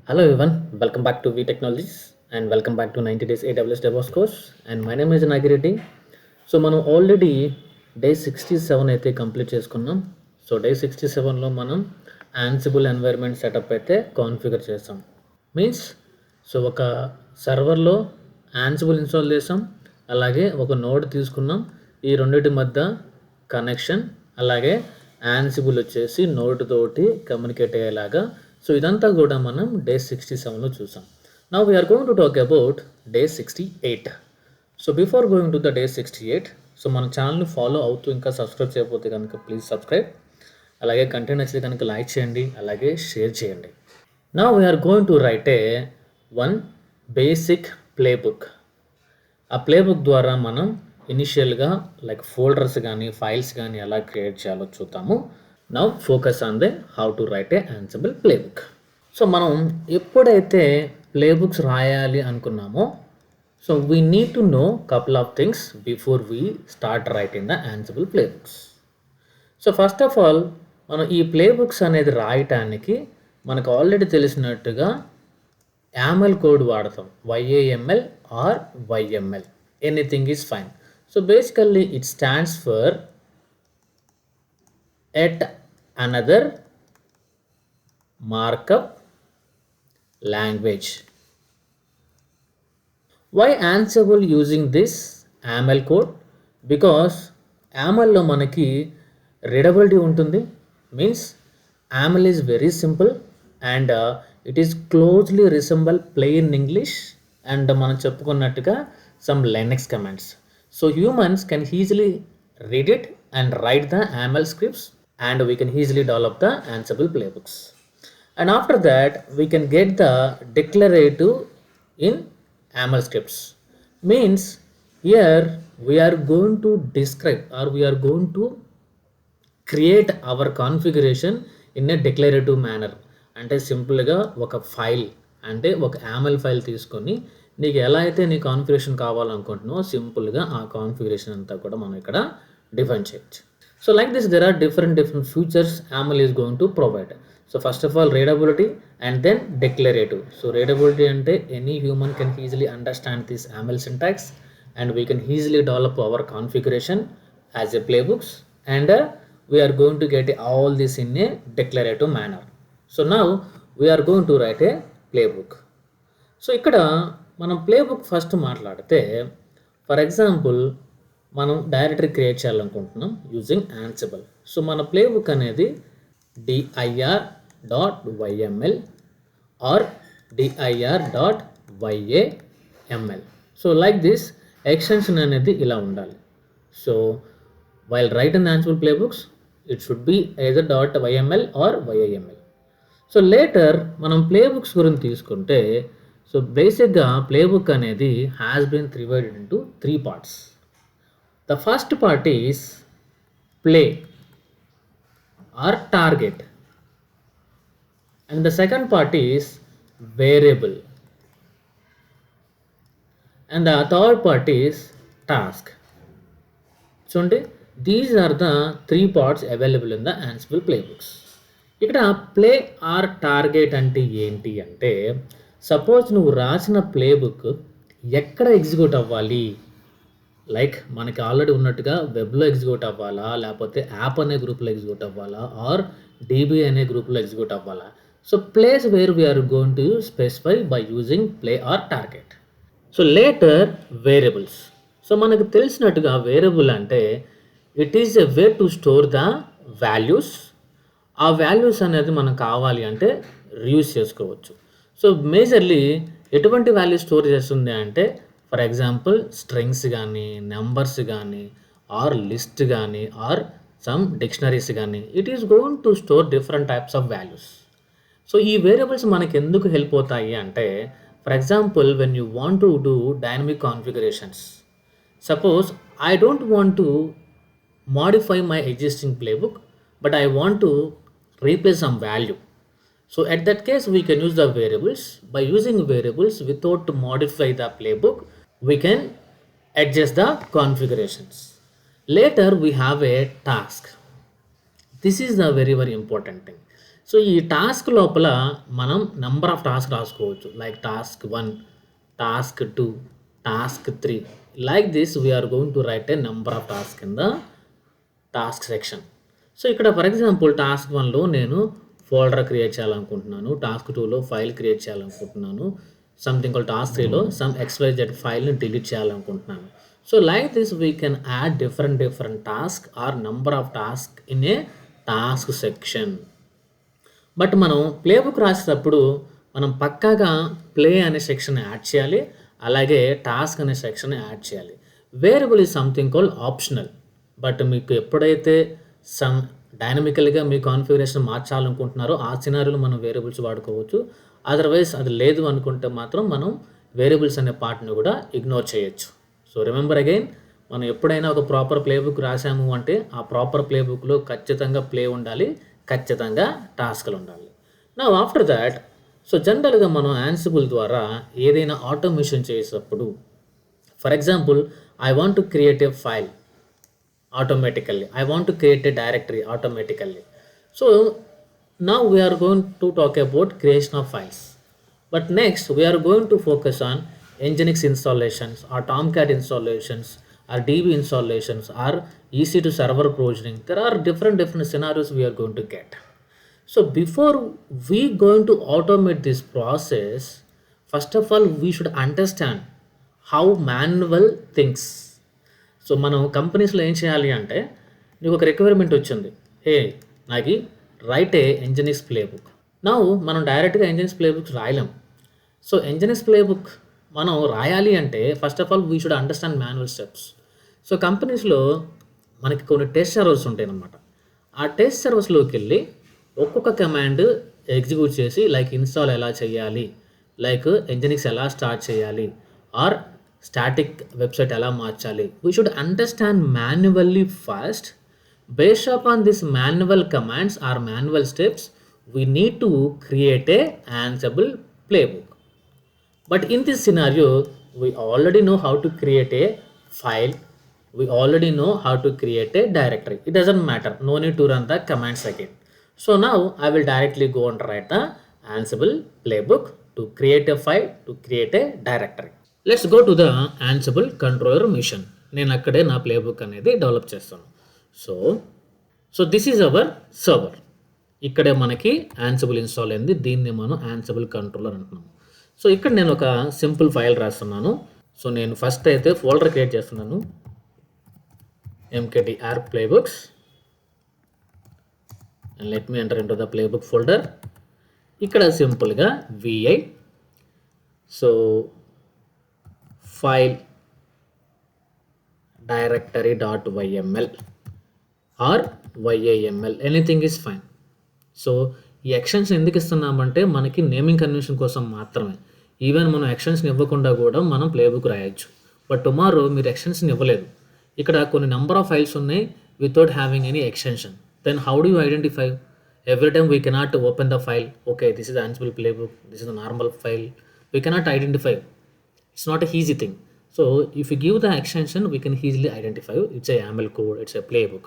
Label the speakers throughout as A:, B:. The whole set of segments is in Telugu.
A: Hello everyone, welcome back to V Technologies and welcome back to 90 Days AWS DevOps course. And my name is Nagireddy. So మనం ఆల్రెడీ డే 67 అయితే కంప్లీట్ చేసుకున్నాం. సో డే 67లో మనం యాన్సిబుల్ ఎన్వైర్న్మెంట్ సెటప్ అయితే కాన్ఫిగర్ చేస్తాం. మీన్స్ ఒక సర్వర్లో యాన్సిబుల్ ఇన్స్టాల్ చేసాం, అలాగే ఒక నోడ్ తీసుకున్నాం. ఈ రెండింటి మధ్య కనెక్షన్, అలాగే యాన్సిబుల్ వచ్చేసి నోడ్ తోటి కమ్యూనికేట్ అయ్యేలాగా. సో ఇదంతా కూడా మనం డే 67లో చూసాం. Now we are going to talk about day 68. So before going to the day 68, so మన ఛానల్ని ఫాలో అవుతూ ఇంకా సబ్స్క్రైబ్ చేయకపోతే కనుక ప్లీజ్ సబ్స్క్రైబ్, అలాగే కంటెంట్ నచ్చితే కనుక లైక్ చేయండి, అలాగే షేర్ చేయండి. Now we are going to write one basic playbook. ఆ ప్లేబుక్ ద్వారా మనం ఇనిషియల్గా ఫోల్డర్స్ కానీ ఫైల్స్ కానీ ఎలా క్రియేట్ చేయాలో చూద్దాము. Now focus on the how to write Ansible playbook. So మనం ఎప్పుడైతే ప్లేబుక్స్ రాయాలి అనుకున్నామో, so we need to know couple of things before we start writing the Ansible playbooks. So first of all మనం ఈ ప్లేబుక్స్ అనేది రాయటానికి మనకు ఆల్రెడీ తెలిసినట్టుగా YAML కోడ్ వాడతాం. YAML or YML, anything is fine. So basically it stands for yet another markup language. Why Ansible using this YAML code? Because YAMLలో మనకి రీడబిలిటీ ఉంటుంది. Means YAML is very simple and it is closely resemble plain English and మనం చెప్పుకున్నట్టుగా some Linux commands. So humans can easily read it and write the YAML scripts, and we can easily develop the Ansible playbooks. And after that we can get the declarative in YAML scripts. Means here we are going to describe or we are going to create our configuration in a declarative manner. అంటే సింపుల్గా ఒక ఫైల్, అంటే ఒక YAML ఫైల్ తీసుకొని నీకు ఎలా అయితే నీ కాన్ఫిగరేషన్ కావాలనుకుంటున్నావో సింపుల్గా ఆ కాన్ఫిగరేషన్ అంతా కూడా మనం ఇక్కడ డిఫైన్ చేయొచ్చు. So like this there are different features YAML is going to provide. So first of all readability and then declarative. So readability అంటే any human can easily understand this YAML syntax and we can easily develop our configuration as a playbooks, and we are going to get all this in a declarative manner. So now we are going to write a playbook. So ఇక్కడ మనం ప్లేబుక్ ఫస్ట్ మాట్లాడితే, ఫర్ ఎగ్జాంపుల్ మనం డైరెక్టరీ క్రియేట్ చేయాలనుకుంటున్నాం యూజింగ్ యాన్సిబుల్. సో మన ప్లేబుక్ అనేది dir.yml or dir.yaml. So like this extension అనేది ఇలా ఉండాలి. So while write in Ansible playbooks it should be either .yml or YAML. So later మనం ప్లేబుక్స్ గురించి తీసుకుంటే, సో బేసిక్గా ప్లేబుక్ అనేది has been divided into 3 parts. The first part is play or target, and the second part is variable, and the third part is task. చూడండి, these are the 3 parts available in the Ansible playbooks. ఇక్కడ ప్లే ఆర్ టార్గెట్ అంటే ఏంటి అంటే, సపోజ్ నువ్వు రాసిన ప్లేబుక్ ఎక్కడ ఎగ్జిక్యూట్ అవ్వాలి, లైక్ మనకి ఆల్రెడీ ఉన్నట్టుగా వెబ్లో ఎగ్జిక్యూట్ అవ్వాలా, లేకపోతే యాప్ అనే గ్రూప్లో ఎగ్జిక్యూట్ అవ్వాలా, ఆర్ DB అనే గ్రూప్లో ఎగ్జిక్యూట్ అవ్వాలా. So places where we are going to specify by using play or target. So later variables. So మనకు తెలిసినట్టుగా వేరియబుల్ అంటే it is a way to store the values. ఆ వాల్యూస్ అనేది మనకు కావాలి అంటే రీయూజ్ చేసుకోవచ్చు. సో మేజర్లీ ఎటువంటి వాల్యూ స్టోర్ చేస్తుంది అంటే, ఫర్ ఎగ్జాంపుల్ స్ట్రింగ్స్ కానీ, నెంబర్స్ కానీ, ఆర్ లిస్ట్ కానీ, ఆర్ సమ్ డిక్షనరీస్ కానీ, it is going to store different types of values. So ఈ వేరియబుల్స్ మనకి ఎందుకు హెల్ప్ అవుతాయి అంటే, for example when you want to do dynamic configurations, suppose I don't want to modify my existing playbook but I want to replace some value. So at that case we can use the variables. By using variables without to modify the playbook, we can adjust the configurations. Later we have a task. This is the very important thing. So ఈ టాస్క్ లోపల మనం నెంబర్ ఆఫ్ టాస్క్ రాసుకోవచ్చు. Like task 1, task 2, task 3. Like this we're going to write a number of task in the task section. So ఇక్కడ ఫర్ ఎగ్జాంపుల్ టాస్క్ 1లో నేను ఫోల్డర్ క్రియేట్ చేయాలనుకుంటున్నాను. టాస్క్ 2లో ఫైల్ క్రియేట్ చేయాలనుకుంటున్నాను. సంథింగ్ కాల్ టాస్క్ 3లో సమ్ XYZ ఫైల్ని డిలీట్ చేయాలనుకుంటున్నాను. So like this we can add different task or number of task in a task section. But మనం ప్లేబుక్ రాసేటప్పుడు మనం పక్కాగా ప్లే అనే సెక్షన్ యాడ్ చేయాలి, అలాగే టాస్క్ అనే సెక్షన్ యాడ్ చేయాలి. Variable is something call optional. But మీకు ఎప్పుడైతే సమ్ డైనమికల్గా మీ కాన్ఫిగరేషన్ మార్చాలనుకుంటున్నారో ఆ సినారియోలో మనం వేరియబుల్స్ వాడుకోవచ్చు. అదర్వైజ్ అది లేదు అనుకుంటే మాత్రం మనం వేరియబుల్స్ అనే పార్ట్ని కూడా ఇగ్నోర్ చేయొచ్చు. సో రిమెంబర్ అగైన్, మనం ఎప్పుడైనా ఒక ప్రాపర్ ప్లేబుక్ రాసాము అంటే ఆ ప్రాపర్ ప్లేబుక్లో ఖచ్చితంగా ప్లే ఉండాలి, ఖచ్చితంగా టాస్క్లు ఉండాలి. నా ఆఫ్టర్ దాట్, సో జనరల్గా మనం యాన్సిబుల్ ద్వారా ఏదైనా ఆటోమేషన్ చేసేటప్పుడు, for example I want to create a file automatically, I want to create a directory automatically. So now we are going to talk about creation of files, but next we are going to focus on Nginx installations or Tomcat installations or DB installations or EC2 server provisioning. There are different scenarios we are going to get. So before we going to automate this process, first of all we should understand how manual thinks. So మనం కంపెనీస్లో ఏం చేయాలి అంటే, నీకు ఒక రిక్వైర్మెంట్ వచ్చింది, నాకు రైట్ ఏ Nginx ప్లేబుక్. నా మనం డైరెక్ట్గా Nginx ప్లేబుక్ రాయలేం. సో Nginx ప్లేబుక్ మనం రాయాలి అంటే first of all we should understand manual steps. So కంపెనీస్లో మనకి కొన్ని టెస్ట్ సర్వర్స్ ఉంటాయి అన్నమాట. ఆ టెస్ట్ సర్వర్స్లోకి వెళ్ళి ఒక్కొక్క కమాండ్ ఎగ్జిక్యూట్ చేసి, లైక్ ఇన్స్టాల్ ఎలా చేయాలి, లైక్ Nginx ఎలా స్టార్ట్ చేయాలి, ఆర్ స్టాటిక్ వెబ్సైట్ ఎలా మార్చాలి. We should understand manually first. Based upon this manual commands or manual steps, we need to create a Ansible playbook. But in this scenario, we already know how to create a file. We already know how to create a directory. It doesn't matter. No need to run the commands again. So now I will directly go and write the Ansible playbook to create a file, to create a directory. Let's go to the Ansible controller machine. నేను అక్కడే నా ప్లేబుక్ అనేది డెవలప్ చేస్తాను. So this is our server. ఇక్కడే మనకి Ansible ఇన్స్టాల్ అయింది. దీన్ని మనం Ansible కంట్రోలర్ అంటున్నాము. సో ఇక్కడ నేను ఒక సింపుల్ ఫైల్ రాస్తున్నాను. సో నేను ఫస్ట్ అయితే ఫోల్డర్ క్రియేట్ చేస్తున్నాను, mkdir playbooks, and let me enter into the playbook folder. ఇక్కడ సింపుల్గా vi, so file directory.yml or YAML, anything is fine. So ఈ ఎక్షన్స్ ఎందుకు ఇస్తున్నామంటే మనకి నేమింగ్ కన్వెన్షన్ కోసం మాత్రమే. ఈవెన్ మనం ఎక్షన్స్ని ఇవ్వకుండా కూడా మనం ప్లేబుక్ రాయొచ్చు. బట్ టుమారో మీరు ఎక్షన్స్ని ఇవ్వలేదు, ఇక్కడ కొన్ని నెంబర్ ఆఫ్ ఫైల్స్ ఉన్నాయి without having any extension, then how do you identify? Every time we cannot open the file, okay this is Ansible playbook, this is a normal file. We cannot identify. It's not a easy thing. So if you give the extension, we can easily identify it's a YAML code, it's a playbook.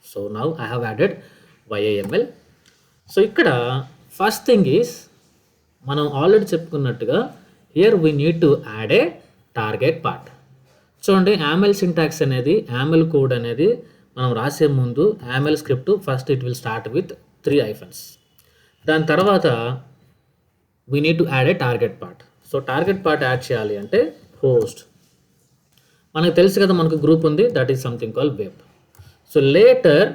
A: So now I have added YAML. So ఇక్కడ ఫస్ట్ థింగ్ ఈజ్, మనం ఆల్రెడీ చెప్పుకున్నట్టుగా here we need to add a target part. చూడండి, యామెల్ సింటాక్స్ అనేది, యామెల్ కోడ్ అనేది మనం రాసే ముందు YAML script first it will start with 3 hyphens. దాని తర్వాత we need to add a target part. So target part add చేయాలి అంటే హోస్ట్, మనకు తెలుసు కదా, మనకు గ్రూప్ ఉంది, that is something call web. So later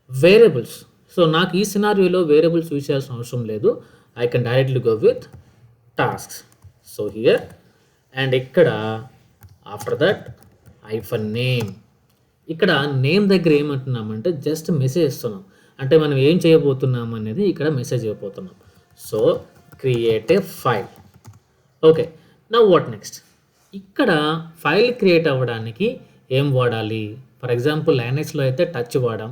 A: variables. So నాకు ఈ సినారియోలో వేరియబుల్స్ యూజ్ చేయాల్సిన అవసరం లేదు, I can directly go with tasks. So here and ఇక్కడ ఆఫ్టర్ దట్ hyphen నేమ్. ఇక్కడ నేమ్ దగ్గర ఏమంటున్నామంటే జస్ట్ మెసేజ్ ఇస్తున్నాం, అంటే మనం ఏం చేయబోతున్నాం అనేది ఇక్కడ మెసేజ్ ఇవ్వబోతున్నాం. So create a file. Okay, now what next? ఇక్కడ ఫైల్ క్రియేట్ అవ్వడానికి ఏం వాడాలి? ఫర్ ఎగ్జాంపుల్ లైనక్స్లో అయితే టచ్ వాడాం,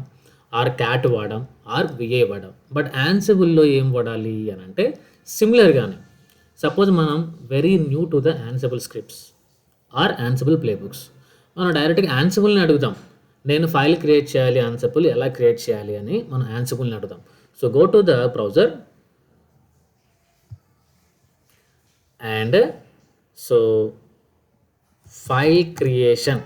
A: ఆర్ క్యాట్ వాడాం, ఆర్ విఏ వాడాం. బట్ యాన్సిబుల్లో ఏం వాడాలి అని అంటే సిమిలర్గానే, సపోజ్ మనం very new to the Ansible scripts or Ansible playbooks, మనం డైరెక్ట్గా యాన్సిబుల్ని అడుగుతాం, నేను ఫైల్ క్రియేట్ చేయాలి యాన్సిబుల్ ఎలా క్రియేట్ చేయాలి అని మనం యాన్సిబుల్ని అడుగుతాం. So go to the browser and so file creation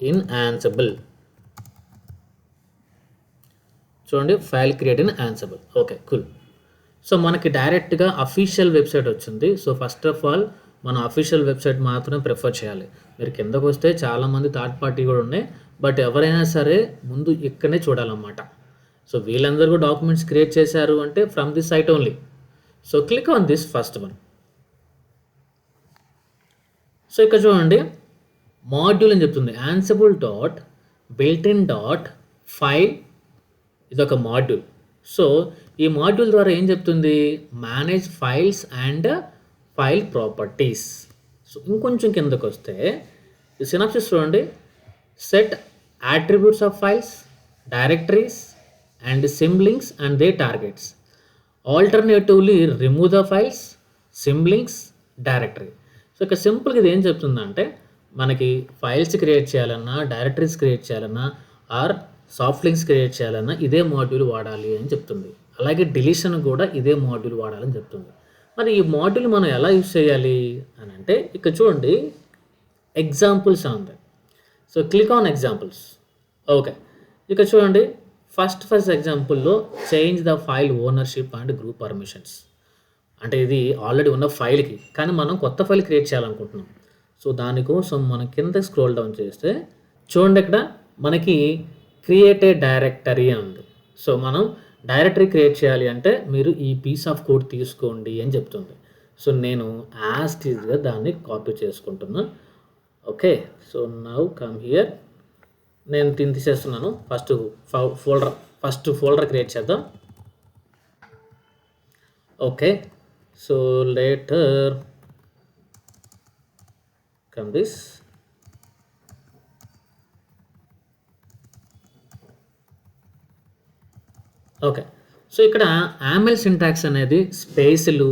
A: in Ansible. చూడండి, file create in Ansible. Okay, cool. So మనకి డైరెక్ట్గా అఫీషియల్ వెబ్సైట్ వచ్చింది. సో ఫస్ట్ ఆఫ్ ఆల్ మన అఫీషియల్ వెబ్సైట్ మాత్రమే ప్రిఫర్ చేయాలి. మీరు కిందకు వస్తే చాలామంది థర్డ్ పార్టీ కూడా ఉన్నాయి, బట్ ఎవరైనా సరే ముందు ఇక్కడనే చూడాలన్నమాట. సో వీళ్ళందరూ కూడా డాక్యుమెంట్స్ క్రియేట్ చేశారు అంటే from this site only. So click on this first one. So ఇక్కడ చూడండి, మాడ్యూల్ అని చెప్తుంది. ansible.builtin.file ఇది ఒక మాడ్యూల్. సో ఈ మాడ్యూల్ ద్వారా ఏం చెప్తుంది? Manage files and file properties. So ఇంకొంచెం కిందకు వస్తే ఈ సినాప్సిస్ చూడండి. Set attributes of files, directories and symlinks and the targets. Alternatively remove the files, symlinks, directory. So ఇక్కడ సింపుల్గా ఇది ఏం చెప్తుందంటే, మనకి ఫైల్స్ క్రియేట్ చేయాలన్నా, డైరెక్టరీస్ క్రియేట్ చేయాలన్నా, ఆర్ సాఫ్ట్ లింక్స్ క్రియేట్ చేయాలన్నా ఇదే మాడ్యూల్ వాడాలి అని చెప్తుంది. అలాగే డిలీషన్ కూడా ఇదే మాడ్యూల్ వాడాలని చెప్తుంది. మరి ఈ మాడ్యూల్ మనం ఎలా యూజ్ చేయాలి అని అంటే, ఇక్కడ చూడండి ఎగ్జాంపుల్స్ ఉంది. So click on examples. Okay, ఇక్కడ చూడండి ఫస్ట్ ఎగ్జాంపుల్లో change the file ownership and group permissions. అంటే ఇది ఆల్రెడీ ఉన్న ఫైల్కి, కానీ మనం కొత్త ఫైల్ క్రియేట్ చేయాలనుకుంటున్నాం. సో దానికోసం మనం కింద స్క్రోల్ డౌన్ చేస్తే చూడండి, ఇక్కడ మనకి క్రియేట్ ఏ డైరెక్టరీ అని ఉంది. సో మనం డైరెక్టరీ క్రియేట్ చేయాలి అంటే మీరు ఈ పీస్ ఆఫ్ కోడ్ తీసుకోండి అని చెప్తుంది. సో నేను యాజ్ ఈజ్గా దాన్ని కాపీ చేసుకుంటున్నా. Okay, so now come here. నేను దీన్ని తీసేస్తున్నాను. ఫస్ట్ ఫోల్డర్ క్రియేట్ చేద్దాం. Okay, so later come this. Okay, so ఇక్కడ యామెల్ సింటాక్స్ అనేది స్పేస్లు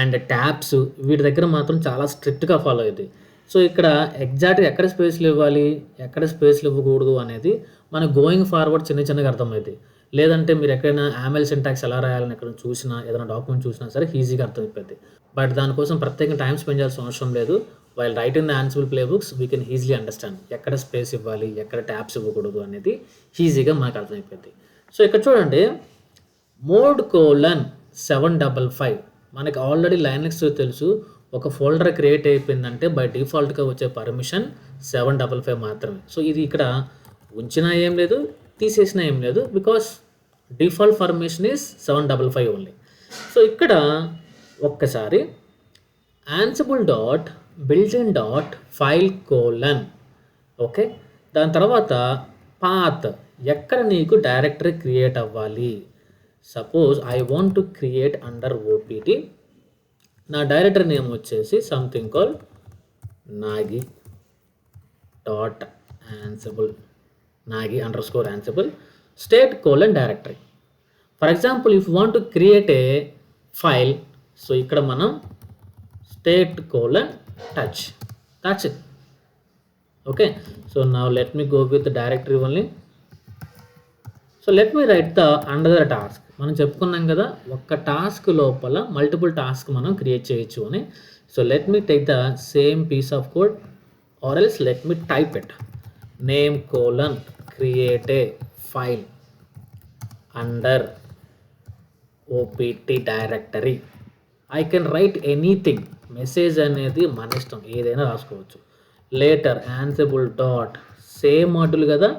A: అండ్ ట్యాబ్స్ వీటి దగ్గర మాత్రం చాలా స్ట్రిక్ట్గా ఫాలో అయ్యింది. సో ఇక్కడ ఎగ్జాక్ట్గా ఎక్కడ స్పేస్లు ఇవ్వాలి, ఎక్కడ స్పేస్లు ఇవ్వకూడదు అనేది మనకు గోయింగ్ ఫార్వర్డ్ చిన్నగా అర్థమవుతుంది. లేదంటే మీరు ఎక్కడైనా యామెల్ సింటాక్స్ ఎలా రాయాలని ఎక్కడ చూసినా, ఏదైనా డాక్యుమెంట్ చూసినా సరే ఈజీగా అర్థమైపోద్ది. బట్ దానికోసం ప్రత్యేకంగా టైం స్పెండ్ చేయాల్సిన అవసరం లేదు. While writing the Ansible ప్లేబుక్స్ we can easily understand ఎక్కడ స్పేస్ ఇవ్వాలి, ఎక్కడ ట్యాబ్స్ ఇవ్వకూడదు అనేది ఈజీగా మనకు అర్థమైపోద్ది. సో ఇక్కడ చూడండి, mode:755 మనకి ఆల్రెడీ లైనక్స్ తెలుసు. ఒక ఫోల్డర్ క్రియేట్ అయిపోయిందంటే బై డిఫాల్ట్గా వచ్చే పర్మిషన్ 755 మాత్రమే. సో ఇది ఇక్కడ ఉంచినా ఏం లేదు, తీసేసినా ఏం లేదు, because default permission is 755 only. So ఇక్కడ ఒక్కసారి ansible.builtin.file : ఓకే, దాని తర్వాత పాత్, ఎక్కడ నీకు డైరెక్టరీ క్రియేట్ అవ్వాలి. Suppose I want to create under OPT. నా డైరెక్టరీ నేమ్ వచ్చేసి something call nagi.ansible, nagi_ansible state : directory. For example if you want to create a file, so ఇక్కడ మనం state : touch. That's it. Okay, so now let me go with the directory only. So let me right the under task. మనం చెప్పుకున్నాం కదా, ఒక్క టాస్క్ లోపల మల్టిపుల్ టాస్క్ మనం క్రియేట్ చేయొచ్చు అని. So let me take the same piece of code, or else let me type it. Name : create a file under OPT directory. I can write anything. Message అనేది మన ఇష్టం, ఏదైనా రాసుకోవచ్చు. Later Ansible dot, same module కదా,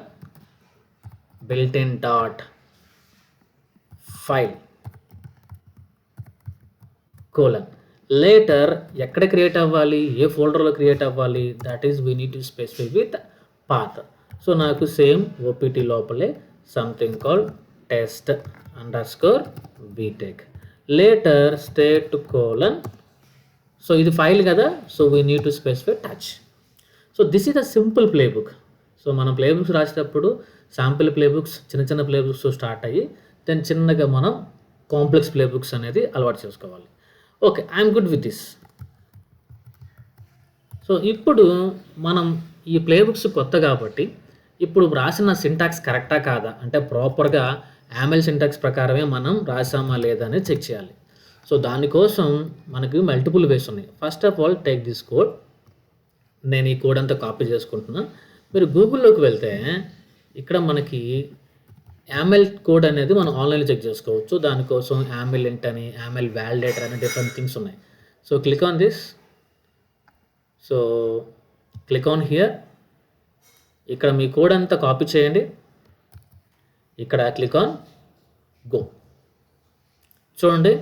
A: builtin.file : లేటర్ ఎక్కడ క్రియేట్ అవ్వాలి, ఏ ఫోల్డర్లో క్రియేట్ అవ్వాలి, that is we need to specify with path. So నాకు సేమ్ OPT లోపలే something call test_btech. Later state : so ఇది ఫైల్ కదా, so we need to specify touch. So this is a simple playbook. So మనం ప్లేబుక్స్ రాసేటప్పుడు శాంపిల్ ప్లేబుక్స్, చిన్న ప్లేబుక్స్ స్టార్ట్ అయ్యి దెన్ చిన్నగా మనం కాంప్లెక్స్ ప్లేబుక్స్ అనేది అలవాటు చేసుకోవాలి. Okay, I'm good with this. So ఇప్పుడు మనం ఈ ప్లే బుక్స్ కొత్త కాబట్టి ఇప్పుడు రాసిన సింటాక్స్ కరెక్టా కాదా అంటే ప్రాపర్గా యామెల్ సింటాక్స్ ప్రకారమే మనం రాసామా లేదా అనేది చెక్ చేయాలి. సో దానికోసం మనకి మల్టిపుల్ వేస్ ఉన్నాయి. First of all take this code. నేను ఈ కోడ్ అంతా కాపీ చేసుకుంటున్నా. మీరు గూగుల్లోకి వెళ్తే ఇక్కడ మనకి యామెల్ కోడ్ అనేది మనం ఆన్లైన్లో చెక్ చేసుకోవచ్చు. దానికోసం యామెల్ ఇంట్ అని, యామెల్ వ్యాలిడేటర్ అని డిఫరెంట్ థింగ్స్ ఉన్నాయి. So click on this. So click on here. ఇక్కడ మీ కోడ్ అంతా కాపీ చేయండి. ఇక్కడ క్లిక్ ఆన్ గో. చూడండి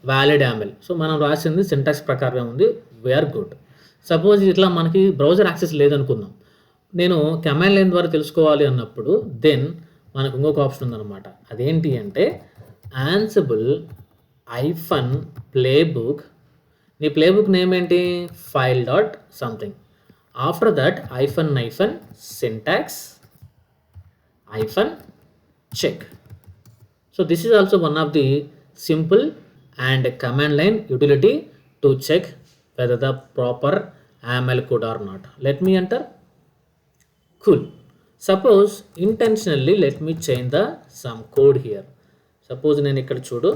A: వ్యాలిడ్ యామెల్. సో మనం రాసింది సింటాక్స్ ప్రకారమే ఉంది. We are good. సపోజ్ ఇట్లా మనకి బ్రౌజర్ యాక్సెస్ లేదనుకుందాం. నేను కమాండ్ లైన్ ద్వారా తెలుసుకోవాలి అన్నప్పుడు దెన్ మనకు ఇంకొక ఆప్షన్ ఉందన్నమాట. అదేంటి అంటే యాన్సిబుల్ -ప్లేబుక్. నీ ప్లేబుక్ నేమ్ ఏంటి? File dot something. After that -syntax -check. So this is also one of the simple and command line utility to check whether the proper YAML code or not. Let me enter. Cool. Suppose intentionally let me change the some code here. Suppose నేను ఇక్కడ చూడు,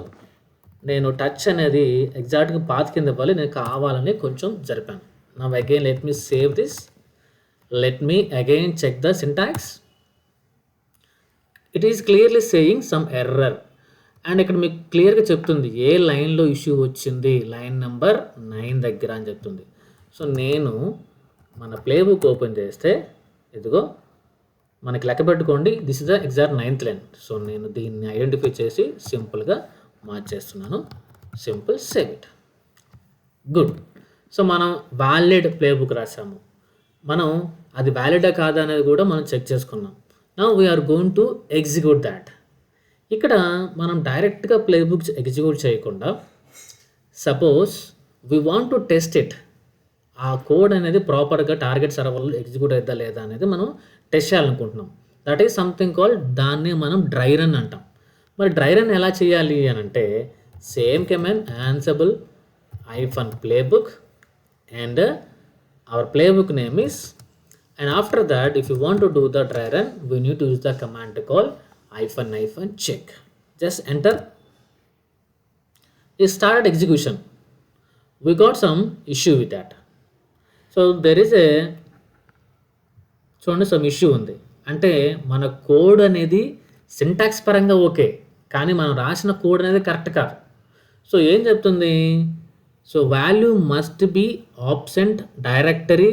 A: నేను టచ్ అనేది ఎగ్జాక్ట్గా పాత్ కింద ఇవ్వాలి, నేను కావాలని కొంచెం జరిపాను. Now again let me save this. Let me again check the syntax. It is clearly saying some error. And ఇక్కడ మీకు క్లియర్గా చెప్తుంది ఏ లైన్లో ఇష్యూ వచ్చింది, లైన్ నెంబర్ 9 దగ్గర అని చెప్తుంది. సో నేను మన ప్లేబుక్ ఓపెన్ చేస్తే ఇదిగో మనకి లెక్క పెట్టుకోండి, this is the exact 9th line. So నేను దీన్ని ఐడెంటిఫై చేసి సింపుల్గా మార్చేస్తున్నాను. Simple save it. Good. So మనం వ్యాలిడ్ ప్లేబుక్ రాసాము. మనం అది వ్యాలిడా కాదా అనేది కూడా మనం చెక్ చేసుకున్నాం. Now we are going to execute that. ఇక్కడ మనం డైరెక్ట్గా ప్లేబుక్స్ ఎగ్జిక్యూట్ చేయకుండా suppose we want to test it, ఆ కోడ్ అనేది ప్రాపర్గా టార్గెట్ సర్వర్లో ఎగ్జిక్యూట్ అవుతా లేదా అనేది మనం టెస్ట్ చేయాలనుకుంటున్నాం. దట్ ఈస్ సంథింగ్ కాల్డ్, దాన్ని మనం డ్రై రన్ అంటాం. మరి డ్రై రన్ ఎలా చేయాలి అని అంటే same command Ansible -playbook and our playbook name is, and after that if you want to do the dry run we need to use the command to call -check. Just enter. It started execution. We got some issue with that. So there is a చూడండి సమ్ ఇష్యూ ఉంది. అంటే మన కోడ్ అనేది సింటాక్స్ పరంగా ఓకే, కానీ మనం రాసిన కోడ్ అనేది కరెక్ట్ కాదు. సో ఏం చెప్తుంది? So value must be absent directory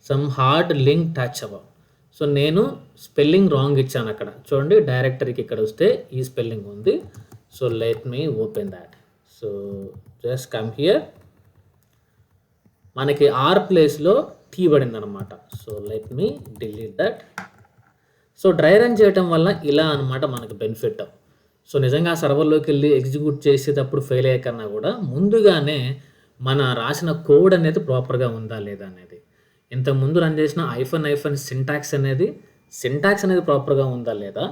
A: some hard link touch about. So నేను స్పెల్లింగ్ రాంగ్ ఇచ్చాను అక్కడ. చూడండి డైరెక్టరీకి ఇక్కడ వస్తే ఈ స్పెల్లింగ్ ఉంది. So let me open that. So just come here. మనకి ఆర్ ప్లేస్లో టీ పడింది అనమాట. So let me delete that. So dry run చేయటం వల్ల ఇలా అనమాట మనకి బెనిఫిట్. సో నిజంగా సర్వర్లోకి వెళ్ళి ఎగ్జిక్యూట్ చేసేటప్పుడు ఫెయిల్ అయ్యే కన్నా కూడా ముందుగానే మన రాసిన కోడ్ అనేది ప్రాపర్గా ఉందా లేదా అనేది, ఇంతకుముందు రన్ చేసిన సింటాక్స్ అనేది ప్రాపర్గా ఉందా లేదా,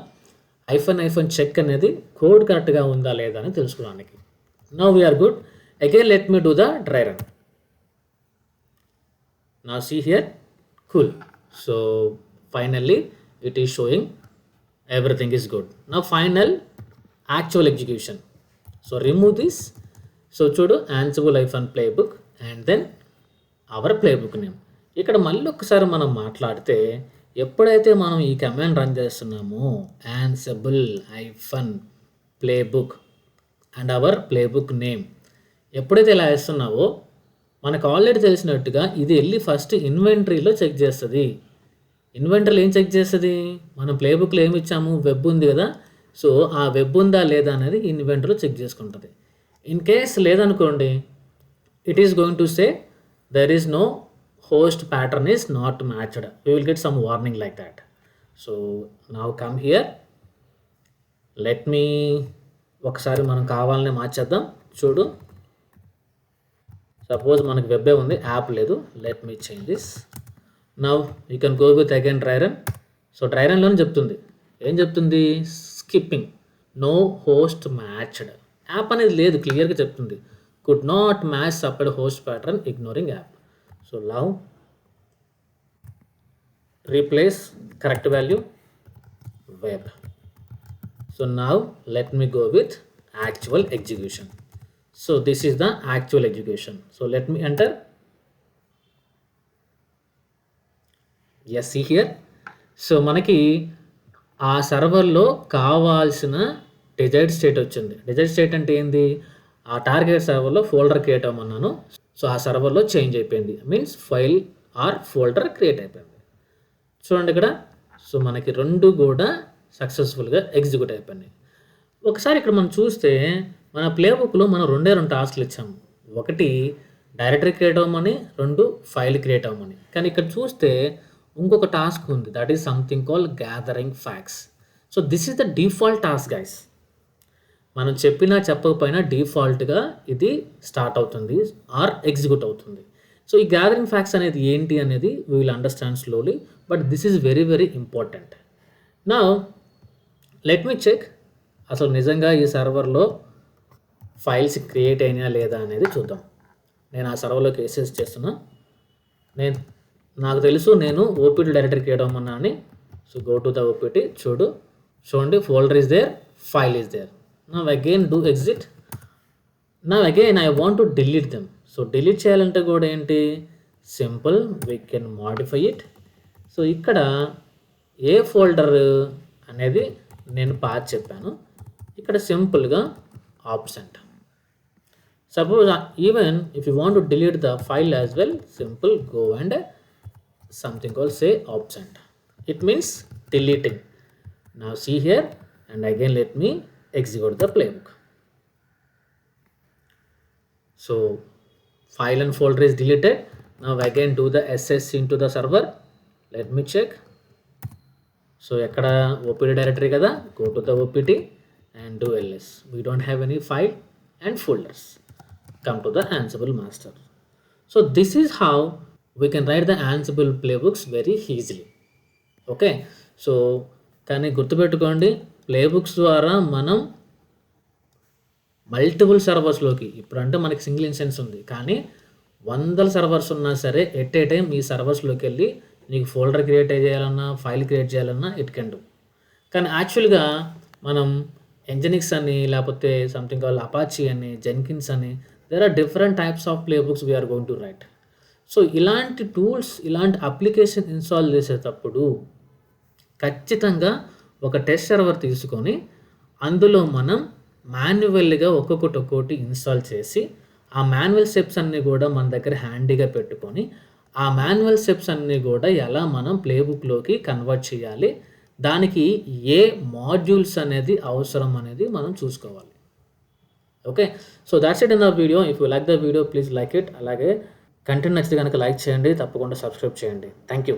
A: చెక్ అనేది కోడ్ కరెక్ట్గా ఉందా లేదా అని తెలుసుకోవడానికి. Now we are good. Again let me do the dry run. Now see here. Cool. So finally it is showing everything is good. Now final actual execution. So remove this. So చూడు Ansible -playbook and then our playbook name. ఇక్కడ మళ్ళీ ఒకసారి మనం మాట్లాడితే ఎప్పుడైతే మనం ఈ కమాండ్ రన్ చేస్తున్నామో Ansible -playbook and our playbook name, ఎప్పుడైతే ఇలా వేస్తున్నావో మనకు ఆల్రెడీ తెలిసినట్టుగా ఇది వెళ్ళి ఫస్ట్ ఇన్వెంటరీలో చెక్ చేస్తుంది. ఇన్వెంటరీలో ఏం చెక్ చేస్తుంది? మనం ప్లేబుక్లో ఏమి ఇచ్చాము? వెబ్ ఉంది కదా. సో ఆ వెబ్ ఉందా లేదా అనేది ఇన్వెంటరీలో చెక్ చేసుకుంటుంది. ఇన్ కేస్ లేదనుకోండి, it is going to say there is no host pattern is not matched. We will get some warning like that. So now come here. Let me ఒకసారి మనం కావాలనే మార్చేద్దాం. చూడు సపోజ్ మనకి వెబ్బే ఉంది, యాప్ లేదు. Let me change this. Now you can go with again dry run. So dry రన్లోనే చెప్తుంది, ఏం చెప్తుంది? Skipping, no host matched. App అనేది లేదు, క్లియర్గా చెప్తుంది. Could not match separate host pattern ignoring app. So now replace correct value web. So now let me go with actual execution. So this is the actual execution. So let me enter. Yes, see here. So మనకి ఆ సర్వర్లో కావాల్సిన డిజైర్డ్ స్టేట్ వచ్చింది. డిజైర్డ్ స్టేట్ అంటే ఏంది? ఆ టార్గెట్ సర్వర్లో ఫోల్డర్ క్రియేట్ అవ్వమన్నాను. సో ఆ సర్వర్లో చేంజ్ అయిపోయింది, means file or folder create అయిపోయింది. చూడండి ఇక్కడ. సో మనకి రెండు కూడా సక్సెస్ఫుల్గా ఎగ్జిక్యూట్ అయిపోయినాయి. ఒకసారి ఇక్కడ మనం చూస్తే మన ప్లేబుక్లో మనం రెండే టాస్క్లు ఇచ్చాము. ఒకటి డైరెక్టరీ క్రియేట్ అవ్వమని, రెండు ఫైల్ క్రియేట్ అవ్వమని. కానీ ఇక్కడ చూస్తే ఇంకొక టాస్క్ ఉంది, that is something call gathering facts. So this is the default task guys. మనం చెప్పినా చెప్పకపోయినా డిఫాల్ట్గా ఇది స్టార్ట్ అవుతుంది ఆర్ ఎగ్జిక్యూట్ అవుతుంది. సో ఈ గ్యాదరింగ్ ఫ్యాక్ట్స్ అనేది ఏంటి అనేది we will understand slowly, but this is very very important. Now let me check అసలు నిజంగా ఈ సర్వర్లో ఫైల్స్ క్రియేట్ అయినా లేదా అనేది చూద్దాం. నేను ఆ సర్వర్లోకి ఎక్సెస్ చేస్తున్నా. నాకు తెలుసు నేను ఓపీటీ డైరెక్టరీ క్రియేట్ అవ్వమన్నా అని. So go to the OPT. చూడండి folder is there, file is there. Now again do exit. Now again I want to delete them. So delete చేయాలంటే కూడా ఏంటి? Simple, we can modify it. So ఇక్కడ ఏ ఫోల్డర్ అనేది నేను పాత్ చెప్పాను, ఇక్కడ సింపుల్గా absent. Suppose even if you want to delete the file as well, simple go and something called say absent. It means deleting. Now see here, and again let me execute the playbook. So file and folder is deleted. Now again do the ss into the server. Let me check. So ekkada opt directory kada, go to the opt and do ls. We don't have any file and folders. Come to the Ansible master. So this is how we can write the Ansible playbooks very easily. Okay. So కానీ గుర్తుపెట్టుకోండి, ప్లేబుక్స్ ద్వారా మనం మల్టిపుల్ సర్వర్స్లోకి, ఇప్పుడు అంటే మనకి సింగిల్ ఇన్స్టెన్స్ ఉంది, కానీ 100 సర్వర్స్ ఉన్నా సరే ఎట్ ఏ టైం ఈ సర్వర్స్లోకి వెళ్ళి నీకు ఫోల్డర్ క్రియేట్ చేయాలన్నా, ఫైల్ క్రియేట్ చేయాలన్నా ఇట్ కెన్ డూ. కానీ యాక్చువల్గా మనం ఎంజినిక్స్ అని, లేకపోతే సంథింగ్ కాల్ అపాచీ అని, జెన్కిన్స్ అని, there are different types of playbooks we are going to write. So ఇలాంటి టూల్స్, ఇలాంటి అప్లికేషన్ ఇన్స్టాల్ చేసేటప్పుడు ఖచ్చితంగా ఒక టెస్ట్ సర్వర్ తీసుకొని అందులో మనం మాన్యువల్గా ఒక్కొక్కటి ఇన్స్టాల్ చేసి ఆ మాన్యువల్ స్టెప్స్ అన్నీ కూడా మన దగ్గర హ్యాండీగా పెట్టుకొని ఆ మాన్యువల్ స్టెప్స్ అన్నీ కూడా ఎలా మనం ప్లేబుక్లోకి కన్వర్ట్ చేయాలి, దానికి ఏ మాడ్యూల్స్ అనేది అవసరం అనేది మనం చూసుకోవాలి. Okay. So that's it in the video. If you like the video please like it. అలాగే కంటెంట్ నచ్చితే కనుక లైక్ చేయండి, తప్పకుండా సబ్స్క్రైబ్ చేయండి. Thank you.